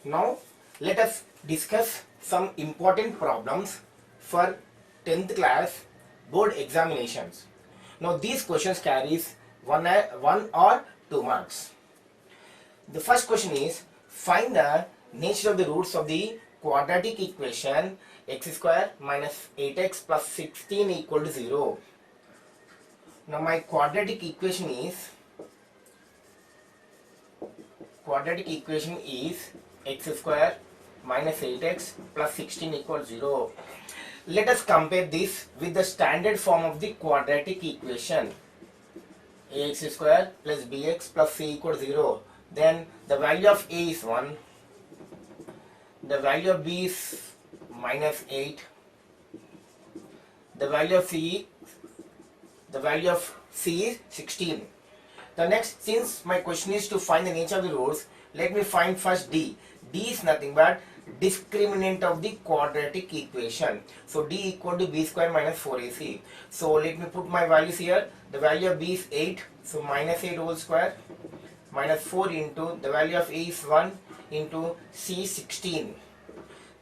Now let us discuss some important problems for 10th class board examinations. Now these questions carries one or 2 marks. The first question is, find the nature of the roots of the quadratic equation x square minus 8x plus 16 equal to 0. Now my quadratic equation is x square minus 8x plus 16 equals 0. Let us compare this with the standard form of the quadratic equation, ax square plus bx plus c equals 0. Then the value of a is 1, the value of b is minus 8, the value of c is 16. The next, since my question is to find the nature of the roots, let me find first d. D is nothing but discriminant of the quadratic equation. So d equal to b square minus 4ac. So let me put my values here. The value of b is 8, so minus 8 whole square minus 4 into the value of a is 1 into c 16.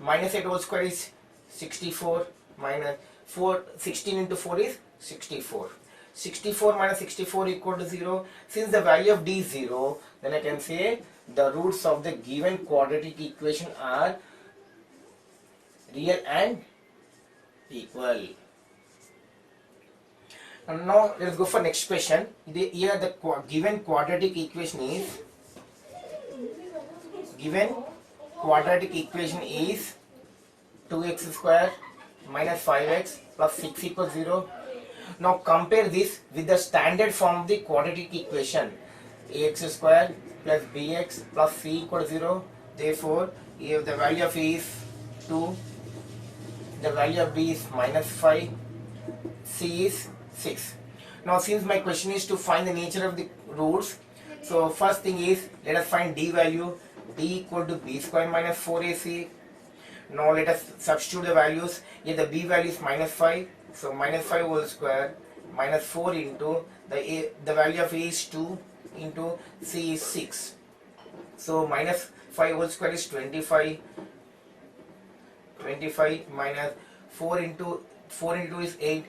Minus 8 whole square is 64 minus 4, 16 into 4 is 64. 64 minus 64 equal to 0. Since the value of d is 0, then I can say the roots of the given quadratic equation are real and equal. And now let's go for next question. Here the given quadratic equation is 2x square minus 5x plus 6 equals 0. Now compare this with the standard form of the quadratic equation, ax square plus bx plus c equals 0. Therefore, if the value of a is 2, the value of b is minus 5, c is 6. Now since my question is to find the nature of the roots, so first thing is, let us find d value. D equal to b square minus 4ac. Now let us substitute the values. Here the b value is minus 5, so minus 5 whole square minus 4 into the value of a is 2 into c is 6. So minus 5 whole square is 25 minus 4 into 2 is 8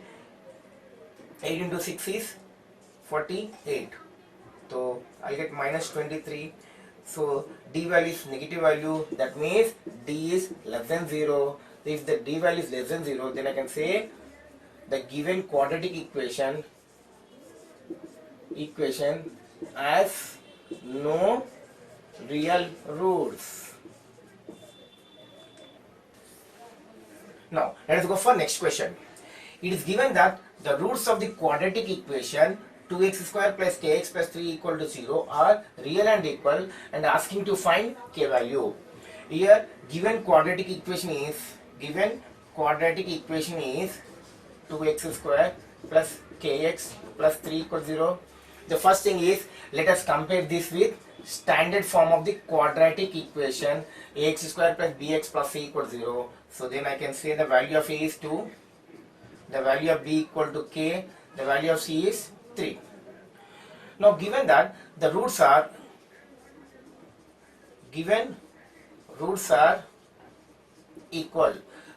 into 6 is 48. So I get minus 23. So d value is negative value, that means d is less than 0. If the d value is less than 0, then I can say the given quadratic equation has no real roots. Now let us go for next question. It is given that the roots of the quadratic equation 2x square plus kx plus 3 equal to 0 are real and equal, and asking to find k value. Here given quadratic equation is 2x square plus kx plus 3 equals 0. The first thing is, let us compare this with standard form of the quadratic equation, ax square plus bx plus c equals 0. So then I can say the value of a is 2, the value of b equal to k, the value of c is 3. Now given that the roots are equal,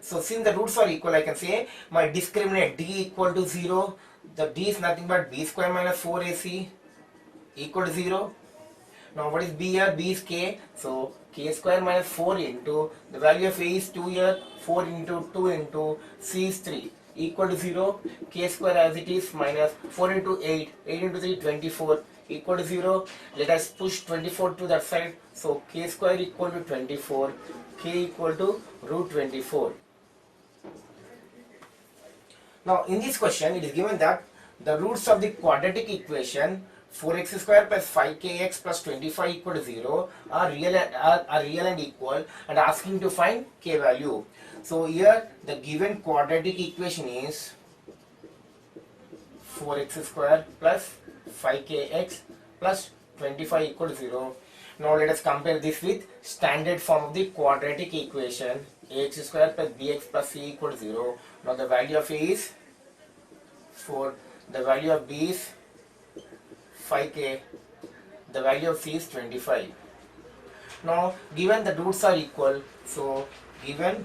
so since the roots are equal, I can say my discriminant d equal to 0. The d is nothing but b square minus 4ac equal to 0. Now what is b here? B is k, so k square minus 4 into the value of a is 2 here, 4 into 2 into c is 3 equal to 0. K square as it is minus 4 into 8, 8 into 3, 24 equal to 0. Let us push 24 to that side, so k square equal to 24, k equal to root 24. Now in this question it is given that the roots of the quadratic equation 4x square plus 5kx plus 25 equal to 0 are real and equal, and asking to find k value. So here the given quadratic equation is 4x square plus 5kx plus 25 equal to 0. Now let us compare this with standard form of the quadratic equation, ax square plus bx plus c equal to 0. Now the value of a is 4, the value of b is 5k, the value of c is 25. Now given the roots are equal, so given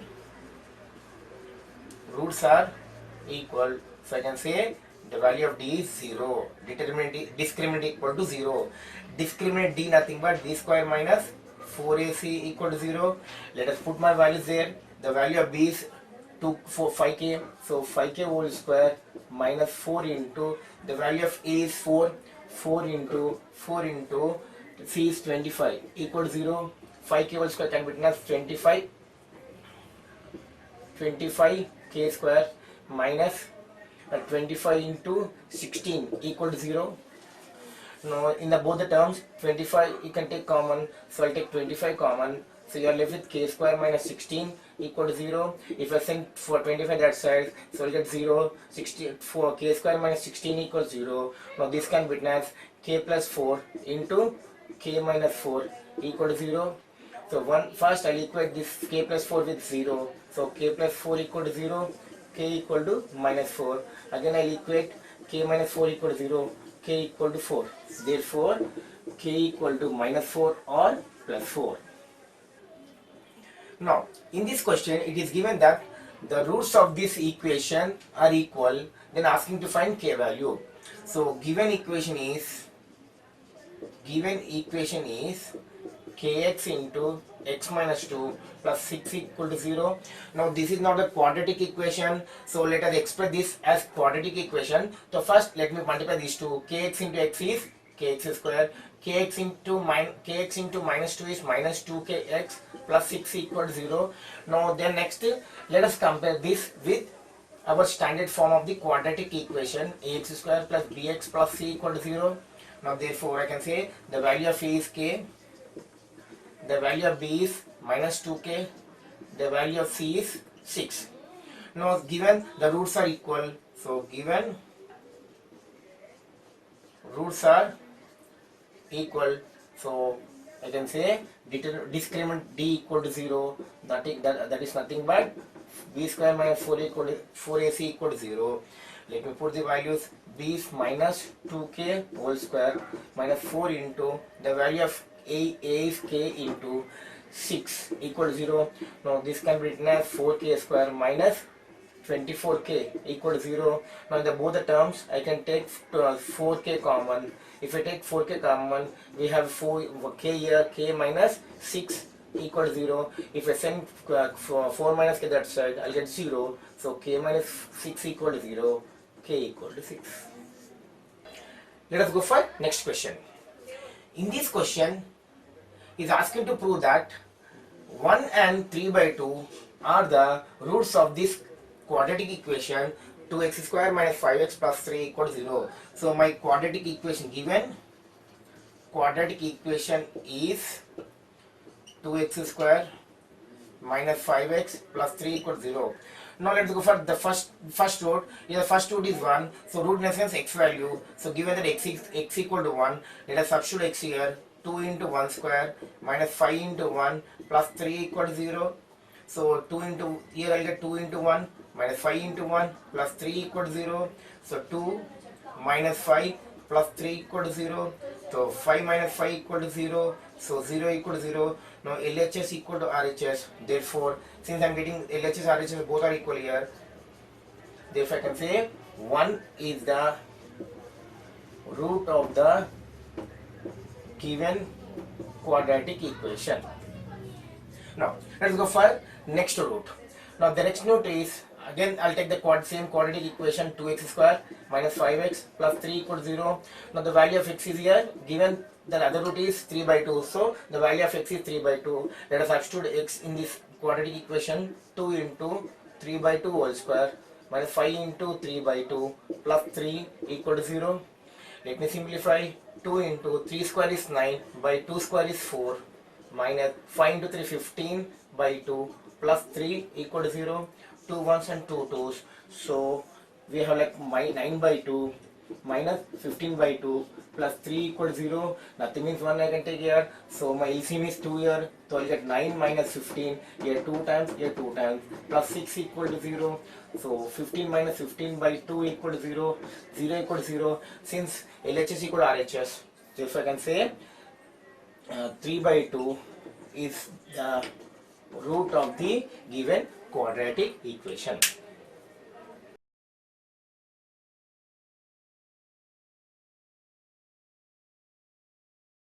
roots are equal, so I can say the value of d is 0. Discriminant equal to 0. Discriminant d nothing but d square minus 4ac equal to 0. Let us put my values there. The value of b is 5k, so 5k whole square minus 4 into the value of a is 4 into c is 25 equal to 0. 5k whole square can be written as 25k square minus 25 into 16 equal to 0. Now in the both the terms 25 you can take common, so I'll take 25 common, so you are left with k square minus 16 equal to 0. If I send for 25 that side, so I'll get 0. 16 for k square minus 16 equals 0. Now this can be written as k plus 4 into k minus 4 equal to 0. So first I'll equate this k plus 4 with 0. So k plus 4 equal to 0, k equal to minus 4. Again I'll equate k minus 4 equal to 0, k equal to 4. Therefore k equal to minus 4 or plus 4. Now in this question it is given that the roots of this equation are equal, then asking to find k value. So given equation is kx into x minus 2 plus 6 equal to 0. Now this is not a quadratic equation, so let us express this as quadratic equation. So first let me multiply these two. Kx into x is kx square, kx into minus 2 is minus 2kx plus 6 equal to 0. Now then next let us compare this with our standard form of the quadratic equation, ax square plus bx plus c equal to 0. Now therefore I can say the value of a is k, the value of b is minus 2k, the value of c is 6. Now given the roots are equal, so given roots are equal, so I can say discriminant d equal to 0, that is nothing but b square minus 4ac equal to 0. Let me put the values. B is minus 2k whole square minus 4 into the value of a is k into 6 equal to 0. Now this can be written as 4k square minus 24k equal to 0. Now in the both the terms I can take 4k common. If I take 4k common, we have 4k here, k minus 6 equal to 0. If I send 4 minus k that side, I'll get 0. So k minus 6 equal to 0, k equal to 6. Let us go for next question. In this question is asking to prove that 1 and 3 by 2 are the roots of this quadratic equation 2x square minus 5x plus 3 equal to 0. So my quadratic equation is 2x square minus 5x plus 3 equal to 0. Now let's go for the first root. Here the first root is 1, so root in a sense x value. So given that x equal to 1, let us substitute x here. 2 into 1 square minus 5 into 1 plus 3 equal to 0. So 2 into, here I'll get 2 into 1 minus 5 into 1 plus 3 equal to 0. So 2 minus 5 plus 3 equal to 0. So 5 minus 5 equal to 0. So 0 equal to 0. Now LHS equal to RHS. Therefore, since I am getting LHS RHS both are equal here, therefore I can say 1 is the root of the given quadratic equation. Now let's go for next root. Now the next root is, again I'll take the same quadratic equation 2x square minus 5x plus 3 equal to 0. Now the value of x is here, given the other root is 3 by 2, so the value of x is 3 by 2. Let us substitute x in this quadratic equation. 2 into 3 by 2 whole square minus 5 into 3 by 2 plus 3 equal to 0. Let me simplify. 2 into 3 square is 9 by 2 square is 4 minus 5 into 3 15 by 2 plus 3 equal to 0. 2 ones and 2 twos, so we have like 9 by 2 minus 15 by 2 plus 3 equal to 0. Nothing means 1 I can take here, so my LCM is 2 here, so I'll get 9 minus 15 here 2 times, here 2 times plus 6 equal to 0. So 15 minus 15 by 2 equal to 0, 0 equal to 0. Since LHS equal to RHS, therefore I can say 3 by 2 is the root of the given quadratic equation.